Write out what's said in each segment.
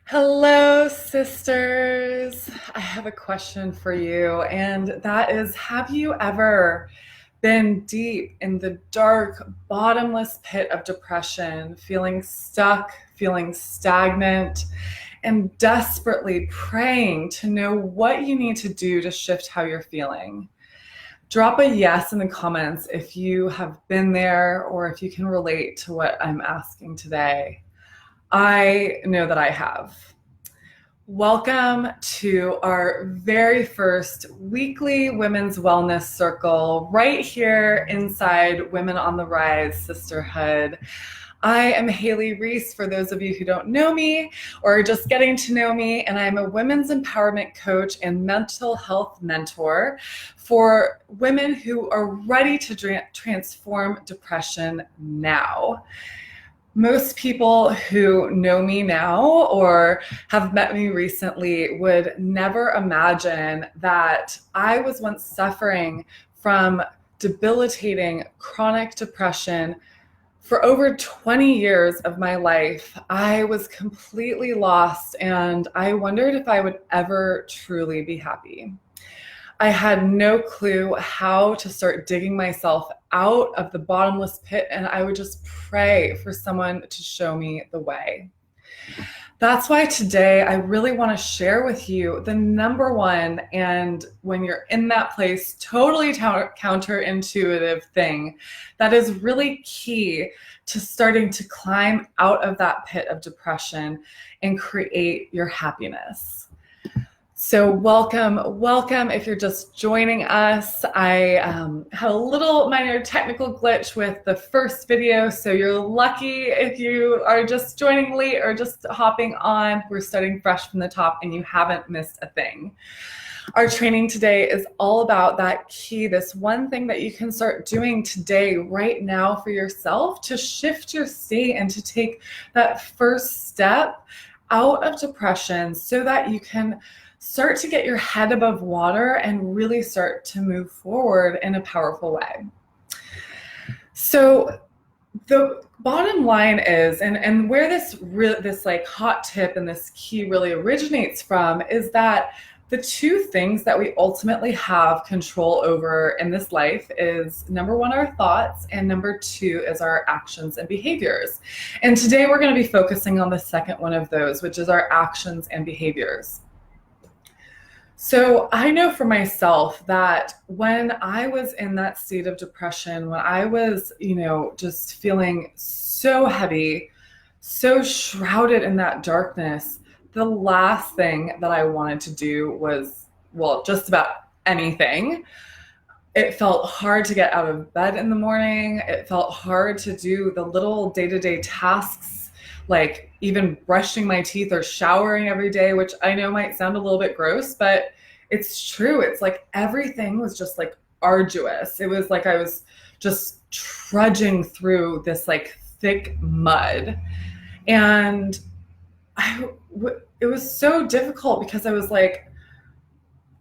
Hello, sisters. I have a question for you, and that is, have you ever been deep in the dark, bottomless pit of depression, feeling stuck, feeling stagnant, and desperately praying to know what you need to do to shift how you're feeling? Drop a yes in the comments if you have been there or if you can relate to what I'm asking today. I know that I have. Welcome to our very first weekly Women's Wellness Circle right here inside Women on the Rise Sisterhood. I am Haley Reese, for those of you who don't know me or are just getting to know me, and I'm a women's empowerment coach and mental health mentor for women who are ready to transform depression now. Most people who know me now or have met me recently would never imagine that I was once suffering from debilitating chronic depression for over 20 years of my life. I was completely lost, and I wondered if I would ever truly be happy. I had no clue how to start digging myself out of the bottomless pit, and I would just pray for someone to show me the way. That's why today I really want to share with you the number one, and when you're in that place, totally counterintuitive thing that is really key to starting to climb out of that pit of depression and create your happiness. So welcome. If you're just joining us, I had a little minor technical glitch with the first video, so you're lucky if you are just joining late or just hopping on. We're starting fresh from the top and you haven't missed a thing. Our training today is all about that key, this one thing that you can start doing today, right now for yourself to shift your state and to take that first step out of depression so that you can start to get your head above water and really start to move forward in a powerful way. So the bottom line is, and where this like hot tip and this key really originates from, is that the two things that we ultimately have control over in this life is, number one, our thoughts, and number two is our actions and behaviors. And today we're going to be focusing on the second one of those, which is our actions and behaviors. So I know for myself that when I was in that state of depression, when I was, just feeling so heavy, so shrouded in that darkness, the last thing that I wanted to do was, well, just about anything. It felt hard to get out of bed in the morning. It felt hard to do the little day-to-day tasks, like even brushing my teeth or showering every day, which I know might sound a little bit gross, but it's true. It's like everything was just like arduous. It was like I was just trudging through this like thick mud. And it was so difficult because I was like,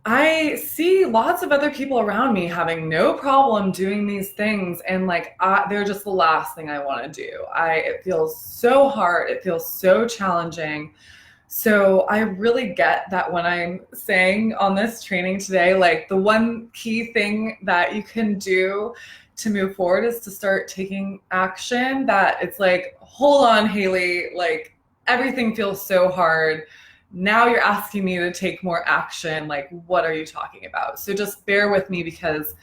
I see lots of other people around me having no problem doing these things, and like they're just the last thing I want to do. It feels so hard. It feels so challenging. So I really get that when I'm saying on this training today, like the one key thing that you can do to move forward is to start taking action. That it's like, hold on, Haley, like everything feels so hard. Now you're asking me to take more action. Like, what are you talking about? So just bear with me, because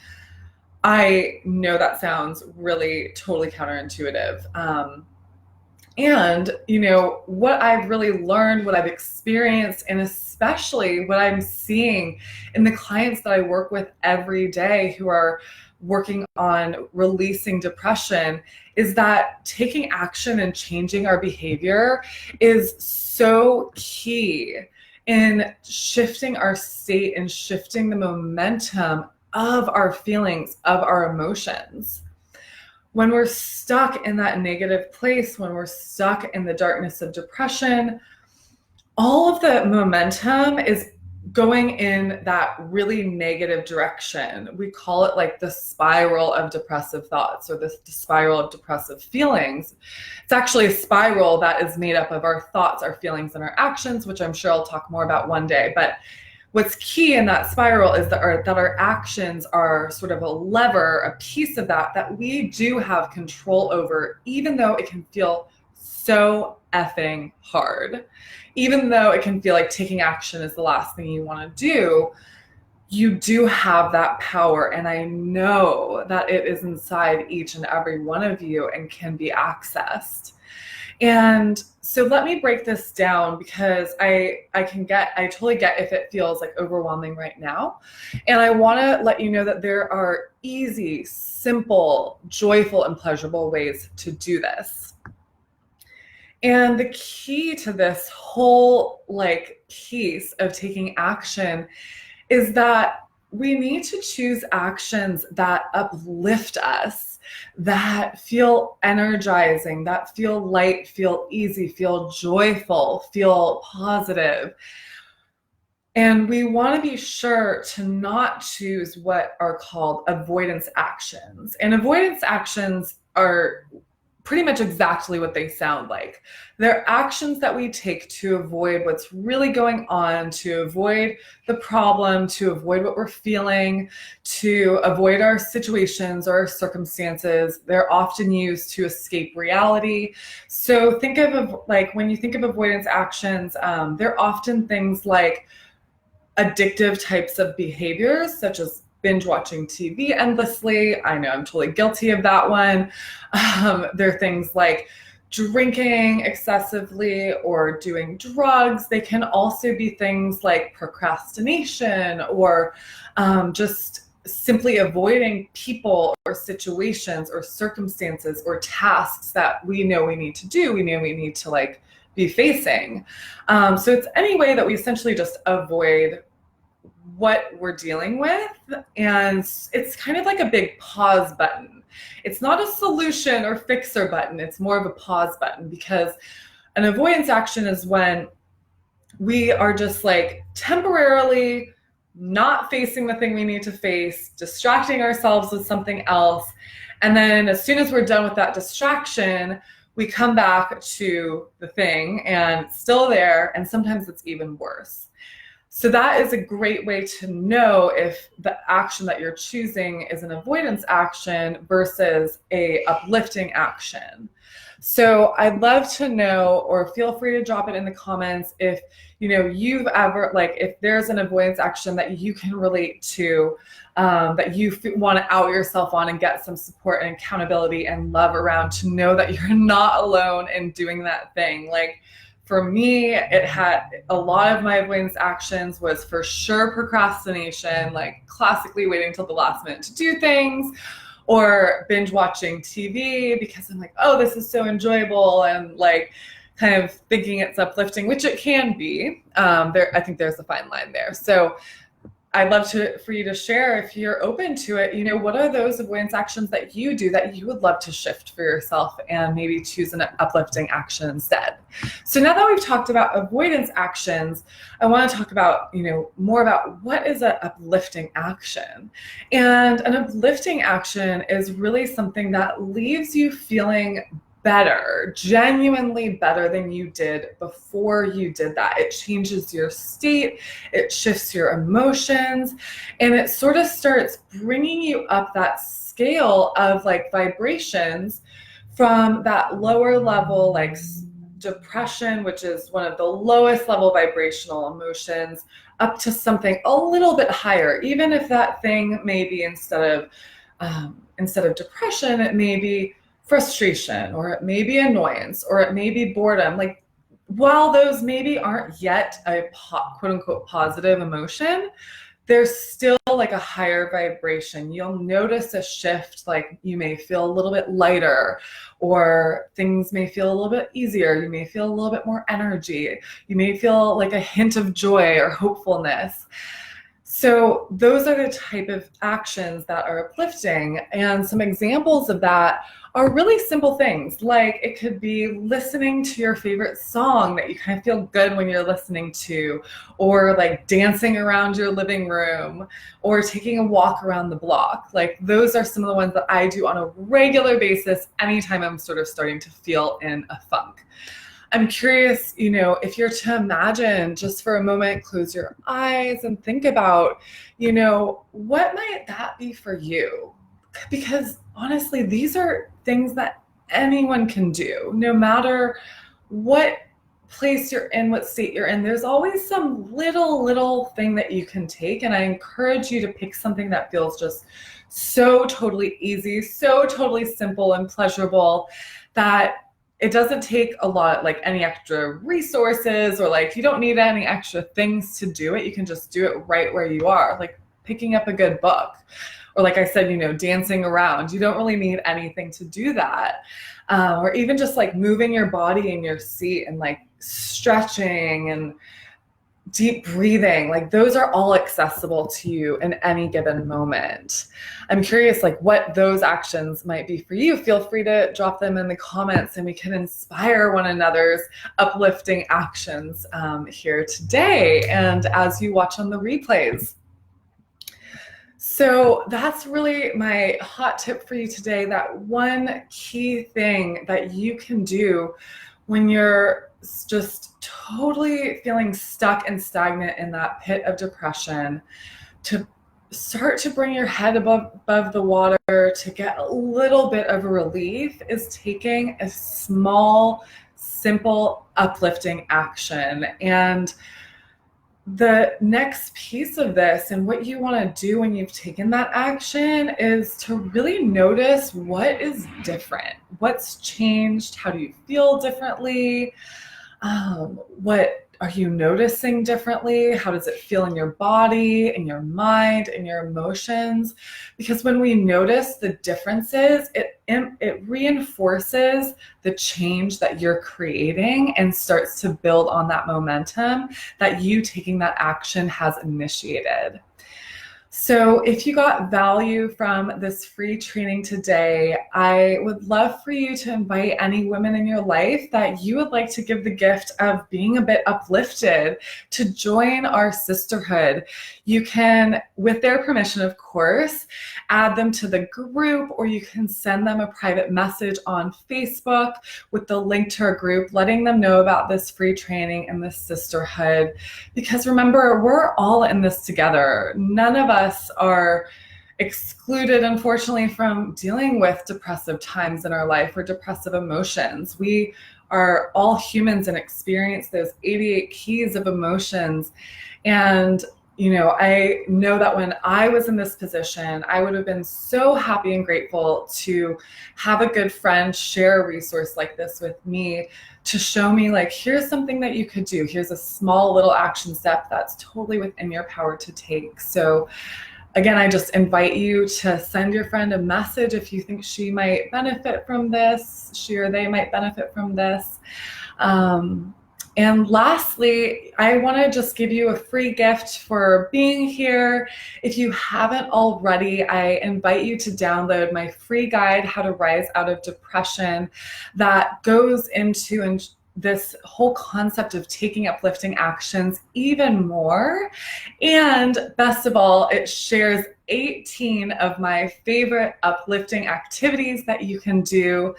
I know that sounds really totally counterintuitive. And, what I've really learned, what I've experienced, and especially what I'm seeing in the clients that I work with every day who are working on releasing depression, is that taking action and changing our behavior is so key in shifting our state and shifting the momentum of our feelings, of our emotions. When we're stuck in that negative place, when we're stuck in the darkness of depression, all of the momentum is going in that really negative direction. We call it like the spiral of depressive thoughts or the spiral of depressive feelings. It's actually a spiral that is made up of our thoughts, our feelings, and our actions, which I'm sure I'll talk more about one day. But what's key in that spiral is that our actions are sort of a lever, a piece of that we do have control over, even though it can feel so effing hard. Even though it can feel like taking action is the last thing you want to do, you do have that power. And I know that it is inside each and every one of you and can be accessed. And so let me break this down, because I totally get if it feels like overwhelming right now. And I want to let you know that there are easy, simple, joyful, and pleasurable ways to do this. And the key to this whole piece of taking action is that we need to choose actions that uplift us, that feel energizing, that feel light, feel easy, feel joyful, feel positive. And we want to be sure to not choose what are called avoidance actions. And avoidance actions are pretty much exactly what they sound like. They're actions that we take to avoid what's really going on, to avoid the problem, to avoid what we're feeling, to avoid our situations or our circumstances. They're often used to escape reality. So think of when you think of avoidance actions, they're often things like addictive types of behaviors, such as binge watching TV endlessly. I know I'm totally guilty of that one. There are things like drinking excessively or doing drugs. They can also be things like procrastination or just simply avoiding people or situations or circumstances or tasks that we know we need to do. We know we need to be facing. So it's any way that we essentially just avoid what we're dealing with. And it's kind of like a big pause button. It's not a solution or fixer button. It's more of a pause button, because an avoidance action is when we are just temporarily not facing the thing we need to face, distracting ourselves with something else. And then as soon as we're done with that distraction, we come back to the thing and it's still there. And sometimes it's even worse. So that is a great way to know if the action that you're choosing is an avoidance action versus a uplifting action. So I'd love to know, or feel free to drop it in the comments if you've ever, if there's an avoidance action that you can relate to, that you want to out yourself on and get some support and accountability and love around, to know that you're not alone in doing that thing. For me, it had a lot of my avoidance actions was for sure procrastination, classically waiting till the last minute to do things, or binge watching TV because I'm oh, this is so enjoyable, and kind of thinking it's uplifting, which it can be. I think there's a fine line there. So I'd love for you to share, if you're open to it, what are those avoidance actions that you do that you would love to shift for yourself and maybe choose an uplifting action instead. So now that we've talked about avoidance actions, I want to talk about, more about what is an uplifting action. And an uplifting action is really something that leaves you feeling better, genuinely better than you did before you did that. It changes your state, it shifts your emotions, and it sort of starts bringing you up that scale of vibrations from that lower level, depression, which is one of the lowest level vibrational emotions, up to something a little bit higher. Even if that thing may be instead of depression, it may be frustration, or it may be annoyance, or it may be boredom. While those maybe aren't yet a quote unquote positive emotion, there's still a higher vibration. You'll notice a shift, you may feel a little bit lighter, or things may feel a little bit easier. You may feel a little bit more energy. You may feel a hint of joy or hopefulness. So those are the type of actions that are uplifting. And some examples of that are really simple things. Like it could be listening to your favorite song that you kind of feel good when you're listening to, or like dancing around your living room, or taking a walk around the block. Like those are some of the ones that I do on a regular basis anytime I'm sort of starting to feel in a funk. I'm curious, if you're to imagine just for a moment, close your eyes and think about, what might that be for you? Because honestly, these are things that anyone can do, no matter what place you're in, what state you're in. There's always some little thing that you can take. And I encourage you to pick something that feels just so totally easy, so totally simple and pleasurable that it doesn't take a lot, like any extra resources, or like you don't need any extra things to do it. You can just do it right where you are, like picking up a good book, or like I said, dancing around. You don't really need anything to do that. Or even just like moving your body in your seat and like stretching and deep breathing, like those are all accessible to you in any given moment. I'm curious like what those actions might be for you. Feel free to drop them in the comments and we can inspire one another's uplifting actions here today and as you watch on the replays. So that's really my hot tip for you today, that one key thing that you can do when you're just totally feeling stuck and stagnant in that pit of depression, to start to bring your head above the water, to get a little bit of a relief, is taking a small, simple, uplifting action. And the next piece of this, and what you want to do when you've taken that action, is to really notice what is different, what's changed, how do you feel differently, what are you noticing differently, how does it feel in your body, in your mind, in your emotions? Because when we notice the differences, it reinforces the change that you're creating and starts to build on that momentum that you taking that action has initiated. So if you got value from this free training today, I would love for you to invite any women in your life that you would like to give the gift of being a bit uplifted to join our sisterhood. You can, with their permission, of course, add them to the group, or you can send them a private message on Facebook with the link to our group, letting them know about this free training and this sisterhood. Because remember, we're all in this together. None of us are excluded, unfortunately, from dealing with depressive times in our life or depressive emotions. We are all humans and experience those 88 keys of emotions. And I know that when I was in this position, I would have been so happy and grateful to have a good friend share a resource like this with me, to show me like, here's something that you could do. Here's a small little action step that's totally within your power to take. So again, I just invite you to send your friend a message if you think she might benefit from this, she or they might benefit from this. And lastly, I want to just give you a free gift for being here. If you haven't already, I invite you to download my free guide, How to Rise Out of Depression, that goes into this whole concept of taking uplifting actions even more. And best of all, it shares 18 of my favorite uplifting activities that you can do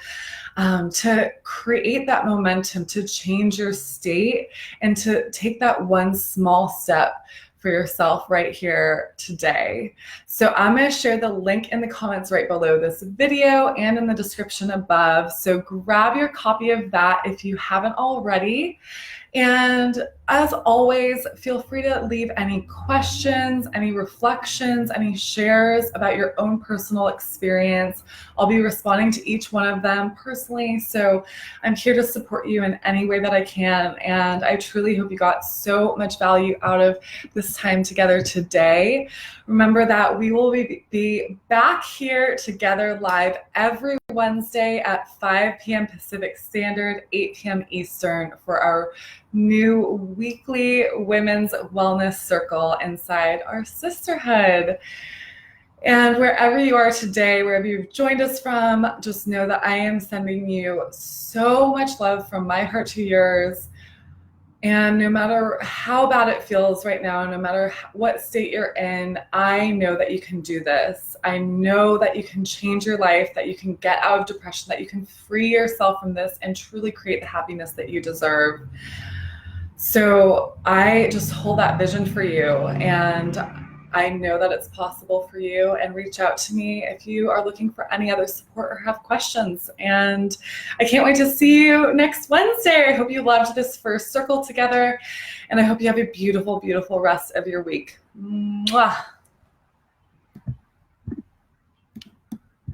to create that momentum, to change your state, and to take that one small step for yourself right here today. So I'm going to share the link in the comments right below this video and in the description above. So grab your copy of that if you haven't already. And as always, feel free to leave any questions, any reflections, any shares about your own personal experience. I'll be responding to each one of them personally. So I'm here to support you in any way that I can. And I truly hope you got so much value out of this time together today. Remember that we will be back here together live every Wednesday at 5 p.m. Pacific Standard, 8 p.m. Eastern for our new weekly women's wellness circle inside our sisterhood. And wherever you are today, wherever you've joined us from, just know that I am sending you so much love from my heart to yours. And no matter how bad it feels right now, no matter what state you're in, I know that you can do this. I know that you can change your life, that you can get out of depression, that you can free yourself from this and truly create the happiness that you deserve. So I just hold that vision for you, and I know that it's possible for you. And reach out to me if you are looking for any other support or have questions. And I can't wait to see you next Wednesday. I hope you loved this first circle together, and I hope you have a beautiful, beautiful rest of your week. Mwah.